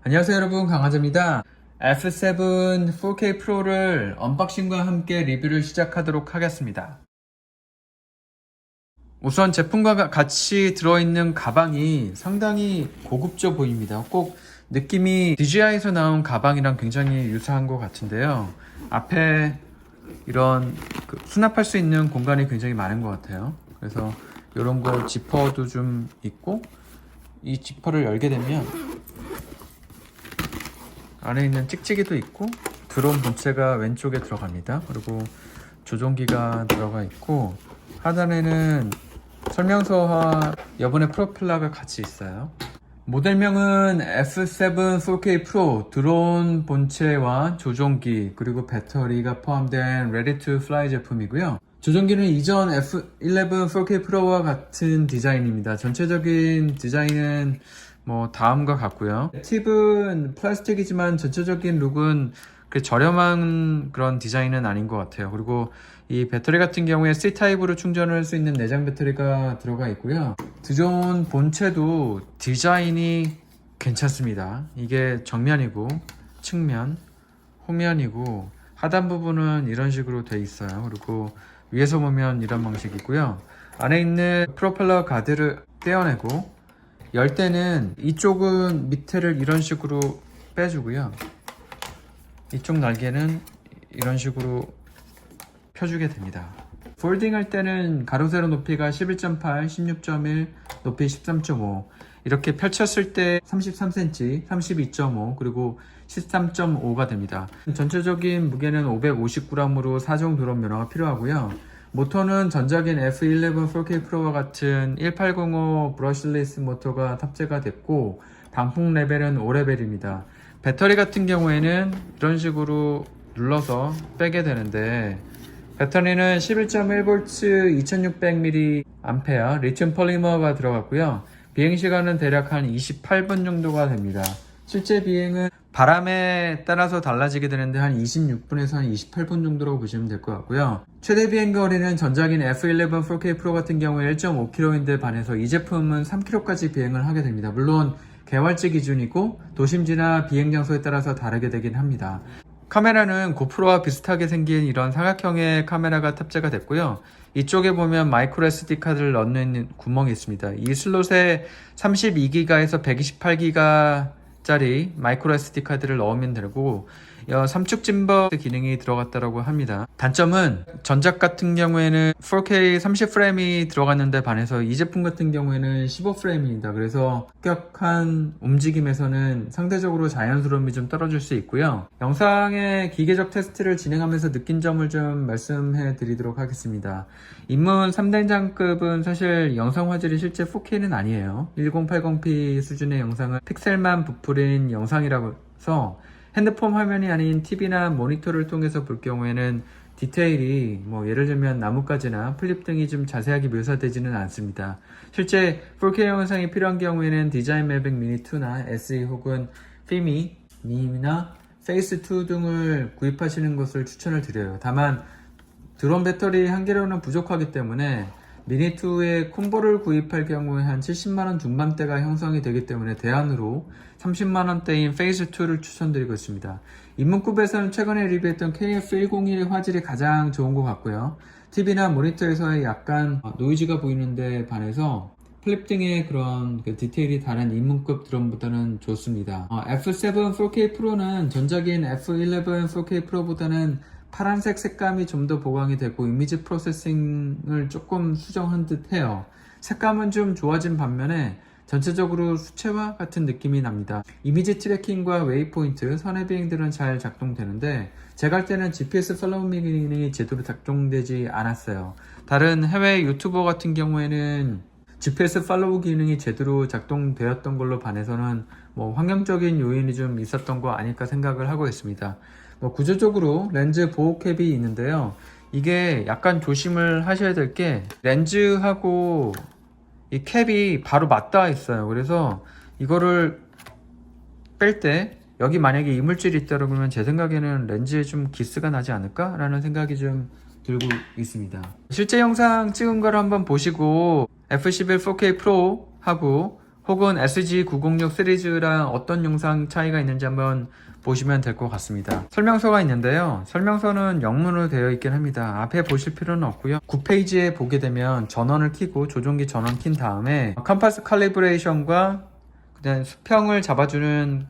안녕하세요 여러분, 강하재입니다. F7 4K 프로를 언박싱과 함께 리뷰를 시작하도록 하겠습니다. 우선 제품과 같이 들어있는 가방이 상당히 고급져 보입니다. 꼭 느낌이 DJI에서 나온 가방이랑 굉장히 유사한 것 같은데요. 앞에 이런 수납할 수 있는 공간이 굉장히 많은 것 같아요. 그래서 이런 거 지퍼도 좀 있고, 이 지퍼를 열게 되면 안에 있는 찍찍이도 있고, 드론 본체가 왼쪽에 들어갑니다. 그리고 조종기가 들어가 있고, 하단에는 설명서와 여분의 프로펠러가 같이 있어요. 모델명은 F7 4K Pro, 드론 본체와 조종기 그리고 배터리가 포함된 Ready to Fly 제품이고요. 조종기는 이전 F11 4K Pro와 같은 디자인입니다. 전체적인 디자인은 다음과 같고요. 팁은 플라스틱이지만 전체적인 룩은 저렴한 그런 디자인은 아닌 것 같아요. 그리고 이 배터리 같은 경우에 C타입으로 충전을 할 수 있는 내장 배터리가 들어가 있고요. 드론 본체도 디자인이 괜찮습니다. 이게 정면이고 측면, 후면이고 하단 부분은 이런 식으로 돼 있어요. 그리고 위에서 보면 이런 방식이고요. 안에 있는 프로펠러 가드를 떼어내고 열 때는 이쪽은 밑에를 이런 식으로 빼주고요. 이쪽 날개는 이런 식으로 펴주게 됩니다. 폴딩 할 때는 가로 세로 높이가 11.8, 16.1, 높이 13.5 이렇게 펼쳤을 때 33cm, 32.5 그리고 13.5가 됩니다. 전체적인 무게는 550g으로 4종 드론 면허가 필요하고요. 모터는 전작인 F11 4K 프로와 같은 1805 브러쉬리스 모터가 탑재가 됐고, 방풍 레벨은 5레벨입니다. 배터리 같은 경우에는 이런 식으로 눌러서 빼게 되는데, 배터리는 11.1V 2600mAh 리튬 폴리머가 들어갔고요. 비행시간은 대략 한 28분 정도가 됩니다. 실제 비행은 바람에 따라서 달라지게 되는데 한 26분에서 한 28분 정도라고 보시면 될 것 같고요. 최대 비행 거리는 전작인 F11 4K 프로 같은 경우에 1.5km인데 반해서 이 제품은 3km까지 비행을 하게 됩니다. 물론 개활지 기준이고 도심지나 비행 장소에 따라서 다르게 되긴 합니다. 카메라는 고프로와 비슷하게 생긴 이런 사각형의 카메라가 탑재가 됐고요. 이쪽에 보면 마이크로 SD 카드를 넣는 구멍이 있습니다. 이 슬롯에 32기가에서 128기가 짜리 마이크로 SD 카드를 넣으면 되고, 삼축 짐버 기능이 들어갔다고 합니다. 단점은 전작 같은 경우에는 4K 30프레임이 들어갔는데 반해서 이 제품 같은 경우에는 15프레임입니다. 그래서 급격한 움직임에서는 상대적으로 자연스러움이 좀 떨어질 수 있고요. 영상의 기계적 테스트를 진행하면서 느낀 점을 좀 말씀해 드리도록 하겠습니다. 입문 3대장급은 사실 영상 화질이 실제 4K는 아니에요. 1080p 수준의 영상을 픽셀만 부풀린 영상이라고 해서 핸드폰 화면이 아닌 TV나 모니터를 통해서 볼 경우에는 디테일이 예를 들면 나뭇가지나 플립 등이 좀 자세하게 묘사되지는 않습니다. 실제 4K 영상이 필요한 경우에는 DJI Mavic Mini 2나 SE 혹은 Fimi, Mim이나 Phase 2 등을 구입하시는 것을 추천을 드려요. 다만 드론 배터리 한 개로는 부족하기 때문에 미니2의 콤보를 구입할 경우에 한 70만원 중반대가 형성이 되기 때문에 대안으로 30만원대인 페이즈 2를 추천드리고 있습니다. 입문급에서는 최근에 리뷰했던 KF101의 화질이 가장 좋은 것 같고요. TV나 모니터에서의 약간 노이즈가 보이는데 반해서 플립 등의 그런 디테일이 다른 입문급 드론보다는 좋습니다. F7 4K 프로는 전작인 F11 4K 프로보다는 파란색 색감이 좀 더 보강이 되고 이미지 프로세싱을 조금 수정한 듯 해요. 색감은 좀 좋아진 반면에 전체적으로 수채화 같은 느낌이 납니다. 이미지 트래킹과 웨이포인트, 선의 비행들은 잘 작동되는데 제가 할 때는 GPS 팔로우 미 기능이 제대로 작동되지 않았어요. 다른 해외 유튜버 같은 경우에는 GPS 팔로우 기능이 제대로 작동되었던 걸로 반해서는 환경적인 요인이 좀 있었던 거 아닐까 생각을 하고 있습니다. 구조적으로 렌즈 보호 캡이 있는데요. 이게 약간 조심을 하셔야 될 게 렌즈하고 이 캡이 바로 맞닿아 있어요. 그래서 이거를 뺄 때 여기 만약에 이물질이 있다 그러면 제 생각에는 렌즈에 좀 기스가 나지 않을까? 라는 생각이 좀 들고 있습니다. 실제 영상 찍은 걸 한번 보시고 F11 4K 프로 하고 혹은 SG906 시리즈랑 어떤 영상 차이가 있는지 한번 보시면 될 것 같습니다. 설명서가 있는데요. 설명서는 영문으로 되어 있긴 합니다. 앞에 보실 필요는 없고요. 9페이지에 보게 되면 전원을 켜고 조종기 전원 킨 다음에 컴파스 칼리브레이션과 그다음 수평을 잡아주는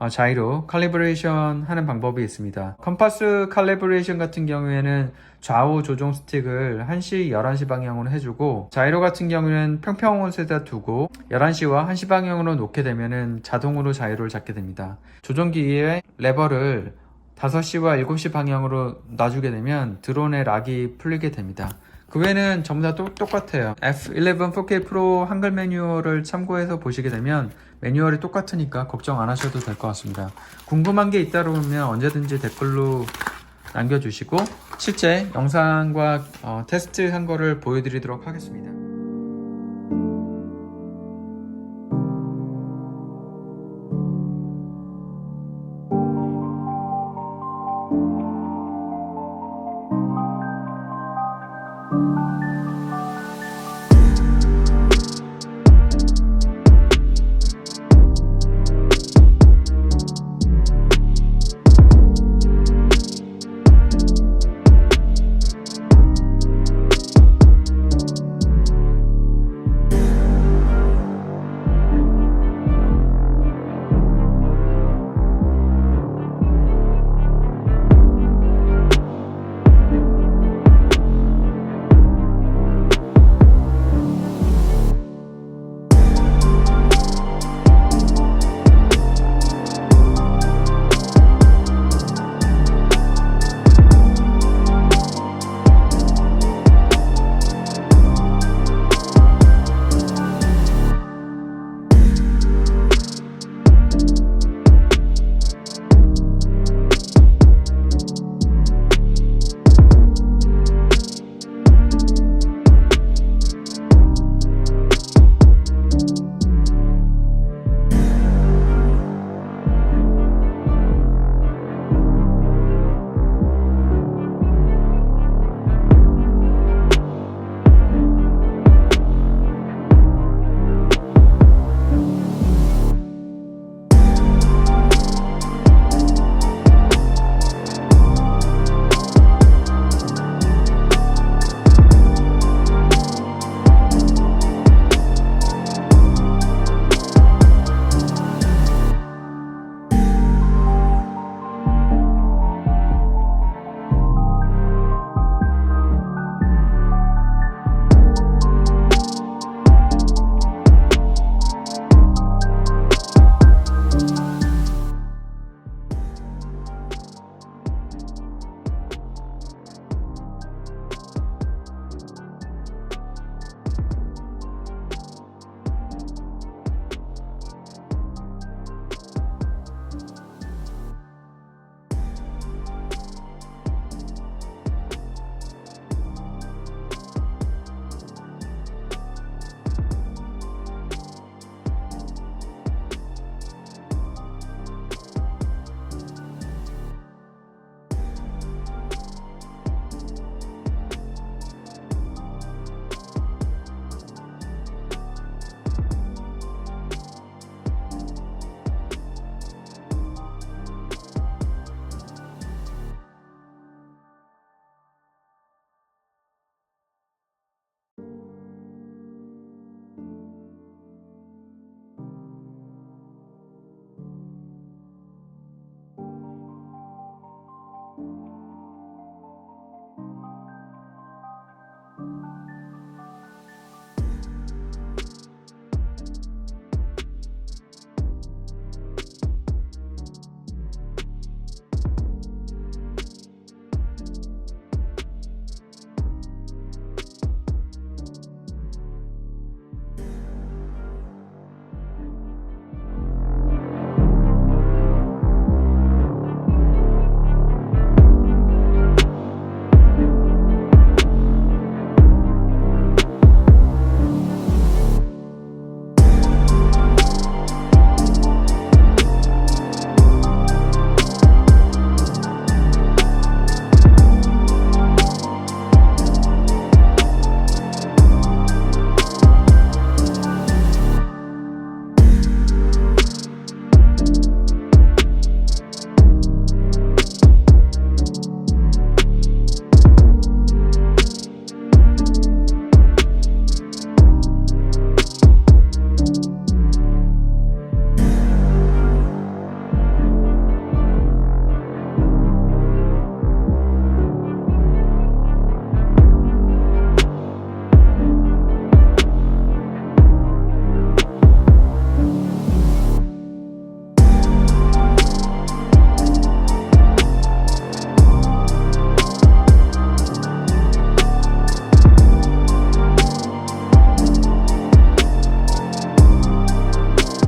자이로 칼리브레이션 하는 방법이 있습니다. 컴파스 칼리브레이션 같은 경우에는 좌우 조종 스틱을 1시, 11시 방향으로 해주고, 자이로 같은 경우에는 평평원에다 두고 11시와 1시 방향으로 놓게 되면은 자동으로 자이로를 잡게 됩니다. 조종기의 레버를 5시와 7시 방향으로 놔주게 되면 드론의 락이 풀리게 됩니다. 그 외에는 전부 다 똑같아요. F11 4K 프로 한글 매뉴얼을 참고해서 보시게 되면 매뉴얼이 똑같으니까 걱정 안 하셔도 될 것 같습니다. 궁금한 게 있다 그러면 언제든지 댓글로 남겨주시고 실제 영상과 테스트한 거를 보여드리도록 하겠습니다.